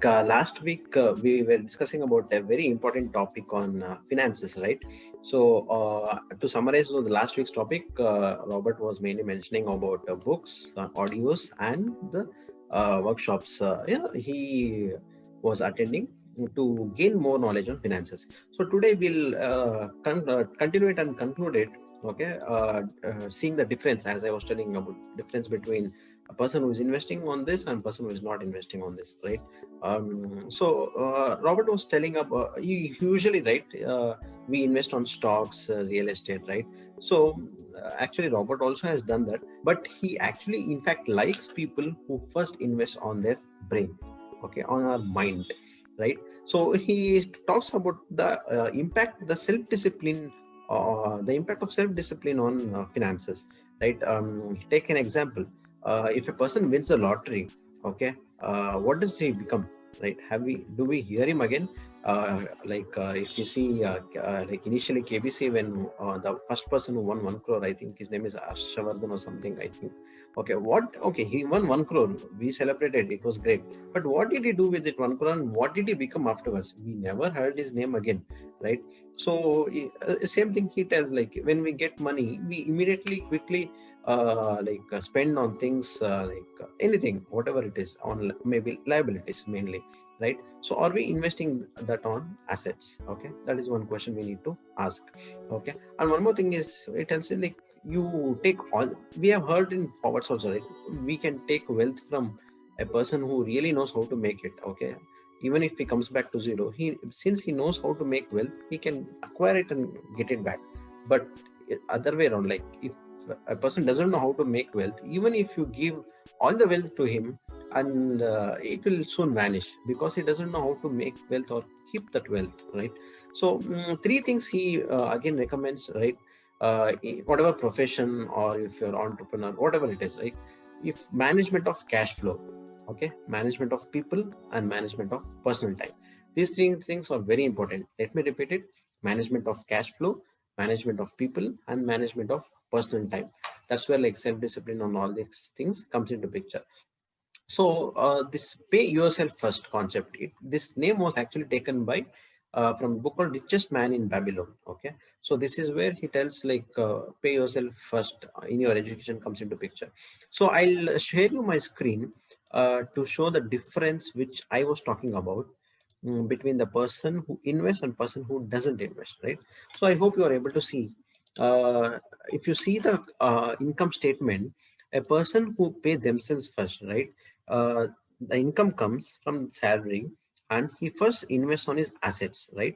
last week we were discussing about a very important topic on finances, right? So to summarize on the last week's topic, Robert was mainly mentioning about books, audios, and the workshops. He was attending to gain more knowledge on finances. So today we'll continue it and conclude it. Okay, seeing the difference, as I was telling about difference between a person who is investing on this and person who is not investing on this, right? Robert was telling about usually, right, we invest on stocks, real estate, right? So actually Robert also has done that, but he actually in fact likes people who first invest on their brain, okay, on our mind, right? So he talks about the impact, the self-discipline, the impact of self-discipline on finances, right? Take an example. If a person wins the lottery, okay, what does he become, right? Do we hear him again? If you see, like initially KBC, when the first person who won 1 crore, I think his name is Ashavardhan or something, I think. Okay, he won 1 crore. We celebrated, it was great. But what did he do with it 1 crore, and what did he become afterwards? We never heard his name again, right? So same thing he tells, like when we get money, we immediately quickly spend on things, anything, whatever it is, on maybe liabilities mainly, right? So are we investing that on assets? Okay, that is one question we need to ask. Okay, and one more thing is, it tells you, like, you take all, we have heard in forwards also, right? We can take wealth from a person who really knows how to make it. Okay, even if he comes back to zero, since he knows how to make wealth, he can acquire it and get it back. But other way around, like if a person doesn't know how to make wealth, even if you give all the wealth to him, and it will soon vanish, because he doesn't know how to make wealth or keep that wealth, right? So three things he again recommends, right? Whatever profession, or if you're entrepreneur, whatever it is, right? If management of cash flow, okay, management of people, and management of personal time, these three things are very important. Let me repeat it: management of cash flow, management of people, and management of personal time. That's where like self-discipline on all these things comes into picture. So this pay yourself first concept, this name was actually taken by from a book called Richest Man in Babylon. Okay, so this is where he tells, like, pay yourself first in your education comes into picture. So I'll share you my screen to show the difference which I was talking about, between the person who invests and person who doesn't invest, right? So I hope you are able to see. If you see the income statement, a person who pay themselves first, right? The income comes from salary, and he first invests on his assets, right?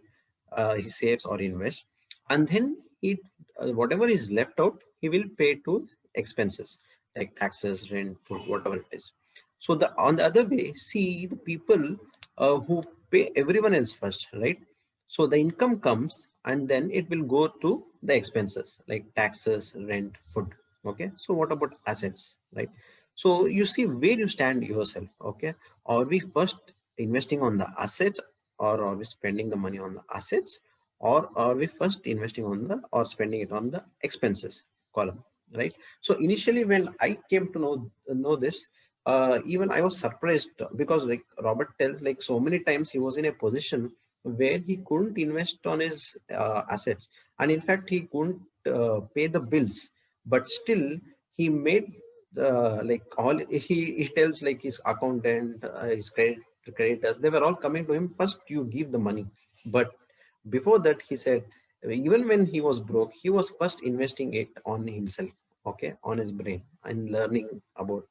He saves or invests, and then he whatever is left out, he will pay to expenses like taxes, rent, food, whatever it is. So the on the other way, see the people who pay everyone else first, right? So the income comes, and then it will go to the expenses like taxes, rent, food. Okay, so what about assets, right? So you see where you stand yourself. Okay, are we first investing on the assets, or are we spending the money on the assets, or are we first investing on the or spending it on the expenses column, right? So initially when I came to know this, even I was surprised, because like Robert tells, like so many times he was in a position where he couldn't invest on his assets, and in fact he couldn't pay the bills, but still he made like all he tells, like his accountant, his creditors, they were all coming to him, first you give the money. But before that, he said, even when he was broke, he was first investing it on himself, okay, on his brain, and learning about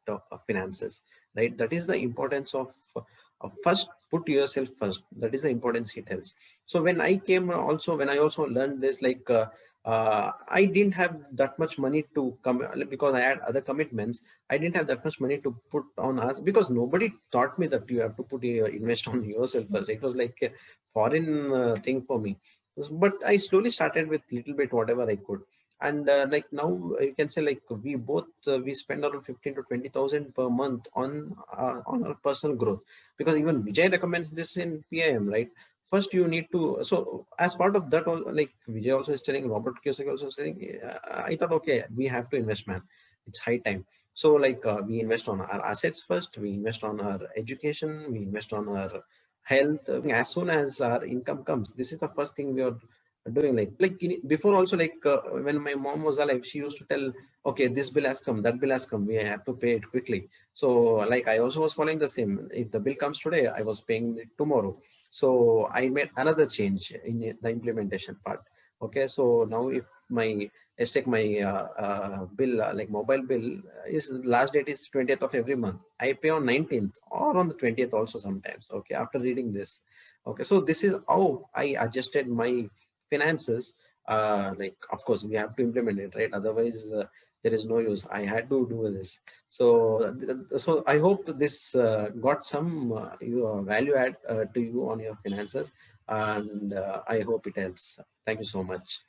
finances, right? That is the importance of first put yourself first. That is the importance he tells. So when I came also, when I also learned this, like I didn't have that much money to come, because I had other commitments. I didn't have that much money to put on us, because nobody taught me that you have to put your invest on yourself first. It was like a foreign thing for me. But I slowly started with little bit whatever I could. And like now you can say, like we both we spend around 15 to 20,000 per month on our personal growth, because even Vijay recommends this in PIM, right? First you need to, so as part of that, like Vijay also is telling, Robert Kiyosaki also is telling, I thought, okay, we have to invest, man, it's high time. So like we invest on our assets first, we invest on our education, we invest on our health. As soon as our income comes, this is the first thing we are doing. Before also, when my mom was alive, she used to tell, okay, this bill has come, that bill has come, we have to pay it quickly. So like I also was following the same. If the bill comes today, I was paying it tomorrow. So I made another change in the implementation part. Okay, so now if my, let's take my bill, like mobile bill, is last date is 20th of every month. I pay on 19th or on the 20th also sometimes. Okay, after reading this. Okay, so this is how I adjusted my finances. Like, of course, we have to implement it, right? Otherwise, there is no use. I had to do this. So, so I hope this got some value add to you on your finances, and I hope it helps. Thank you so much.